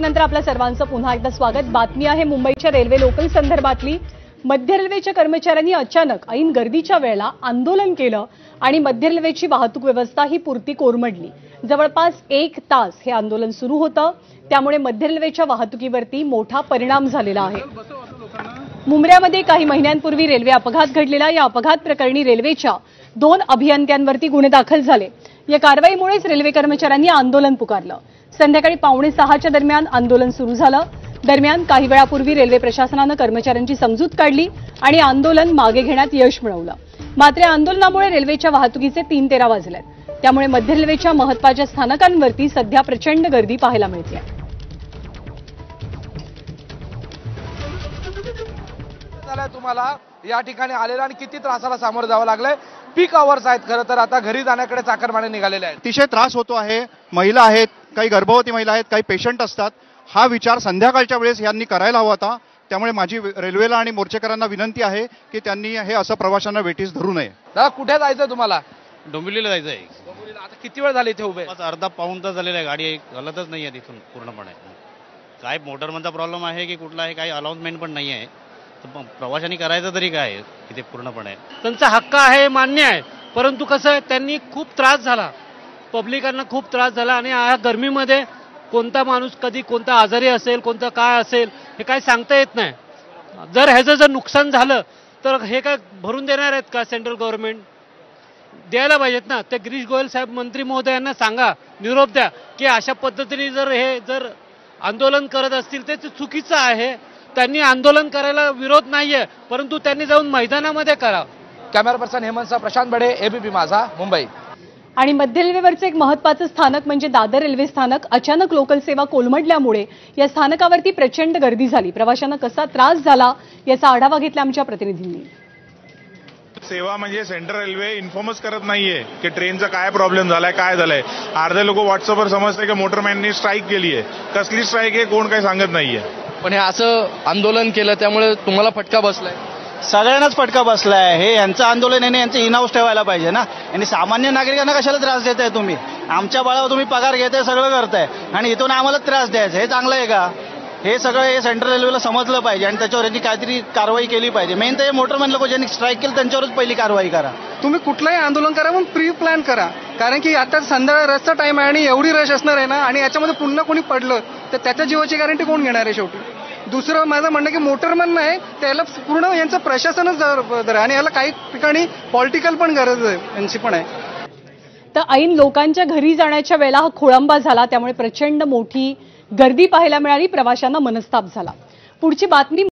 नंतर आपल्या सर्वांचं पुन्हा एकदा स्वागत। बातमी आहे मुंबईच्या रेल्वे लोकल संदर्भातली। मध्य रेल्वेच्या कर्मचाऱ्यांनी अचानक ऐन गर्दीच्या वेळेला आंदोलन केलं आणि मध्य रेल्वेची वाहतूक व्यवस्था ही पुरती कोरमडली। जवळपास 1 तास हे आंदोलन सुरू होतं, त्यामुळे मध्य रेल्वेच्या वाहतुकीवरती मोठा परिणाम झालेला आहे। मुंबईमध्ये काही महिन्यांपूर्वी रेल्वे अपघात घडलेला, या अपघात प्रकरणी रेल्वेच्या 2 अभियंत्यांवरती गुन्हे दाखल झाले। या कारवाईमुळेच रेल्वे कर्मचाऱ्यांनी आंदोलन पुकारलं। संध्याकाळी 5:45च्या दरम्यान आंदोलन सुरू झालं। दरम्यान काही वेळापूर्वी रेल्वे प्रशासनानं कर्मचाऱ्यांची समजूत काढली आणि आंदोलन मागे घेण्यात यश मिळवलं। मात्र या आंदोलनामुळे रेल्वेच्या वाहतुकीचे 3:13 वाजलेत, त्यामुळे मध्य रेल्वेच्या महत्त्वाच्या स्थानकांवरती सध्या प्रचंड गर्दी पाहायला मिळते। तुम्हाला या ठिकाणी आलेला आणि किती त्रासाला सामोरं जावं लागलंय। पीक आवर्स आहेत, खरं तर आता घरी जाण्याकडे चाकरमाने निघालेले आहेत। अतिशय त्रास होतो आहे। महिला आहेत, काही गर्भवती महिला आहेत, काही पेशंट असतात। हा विचार संध्याकाळच्या वेळेस यांनी करायला हवा होता। त्यामुळे माझी रेल्वेला आणि मोर्चेकरांना विनंती आहे की त्यांनी हे असं प्रवाशांना वेठीस धरू नये। दादा, कुठे जायचं तुम्हाला? डोंबिवलीला जायचं आहे। डोंबिवलीला आता किती वेळ झाले इथे उभे? अर्धा पाऊण तास झालेला आहे, गाडी हलतच नाही आहे तिथून पूर्णपणे। काय मोटरमनचा प्रॉब्लेम आहे की कुठला आहे, काही अनाउन्समेंट पण नाही आहे। तर प्रवाशांनी करायचं तरी काय इथे पूर्णपणे त्यांचा हक्क आहे, मान्य आहे, परंतु कसं आहे त्यांनी खूप त्रास झाला, पब्लिकांना खूप त्रास झाला आणि या गरमीमध्ये कोणता माणूस कधी कोणता आजारी असेल, कोणता काय असेल हे काय सांगता येत नाही। जर ह्याचं जर नुकसान झालं तर हे काय भरून देणार आहेत का सेंट्रल गव्हर्नमेंट? द्यायला पाहिजेत ना। ते गिरीश गोयल साहेब मंत्री महोदयांना सांगा, निरोप द्या की अशा पद्धतीने जर आंदोलन करत असतील तर ते चुकीचं आहे। त्यांनी आंदोलन करायला विरोध नाहीये, परंतु त्यांनी जाऊन मैदानामध्ये करा। कॅमेरा पर्सन हेमंतसह प्रशांत बडे, एबीपी माझा, मुंबई। आणि मध्य रेल्वेवरचं एक महत्त्वाचं स्थानक म्हणजे दादर रेल्वे स्थानक अचानक लोकल सेवा कोलमडल्यामुळे या स्थानकावरती प्रचंड गर्दी झाली। प्रवाशांना कसा त्रास झाला याचा आढावा घेतला आमच्या प्रतिनिधींनी। सेवा म्हणजे सेंट्रल रेल्वे इन्फॉर्मच करत नाहीये की ट्रेनचा काय प्रॉब्लेम झालाय, काय झालंय। अर्धे लोक व्हॉट्सअपवर समजते की मोटरमॅननी स्ट्राईक केली आहे। कसली स्ट्राईक आहे कोण काही सांगत नाहीये। पण हे असं आंदोलन केलं त्यामुळे तुम्हाला फटका बसलाय? सगळ्यांनाच फटका बसलाय। हे यांचं आंदोलन आहे, यांचं इनहाऊस ठेवायला पाहिजे ना। आणि सामान्य नागरिकांना कशाला त्रास देताय तुम्ही? आमच्या बळावर तुम्ही पगार घेताय, सगळं करताय आणि इथून आम्हाला त्रास द्यायचा, हे चांगलं आहे का? हे सगळं हे सेंट्रल रेल्वेला समजलं पाहिजे आणि त्याच्यावर यांनी काहीतरी कारवाई केली पाहिजे। मेन तर हे मोटरमॅन लोक ज्यांनी स्ट्राईक केलं त्यांच्यावरच पहिली कारवाई करा। तुम्ही कुठलंही आंदोलन करा पण प्री प्लॅन करा, कारण की आता संध्याकाळ रसचा टाइम आहे आणि एवढी रश असणार आहे ना, आणि याच्यामध्ये पुन्हा कोणी पडलं तर त्याच्या जीवाची गॅरंटी कोण घेणार आहे शेवटी? दुसरं माझं म्हणणं की मोटरमॅन नाही, त्याला पूर्ण यांचं प्रशासनच जबाबदार आहे आणि याला काही ठिकाणी पॉलिटिकल पण गरज आहे यांची पण आहे। तर ऐन लोकांच्या घरी जाण्याच्या वेळेला हा खोळंबा झाला, त्यामुळे प्रचंड मोठी गर्दी पाहायला मिळाली, प्रवाशांना मनस्ताप झाला। पुढची बातमी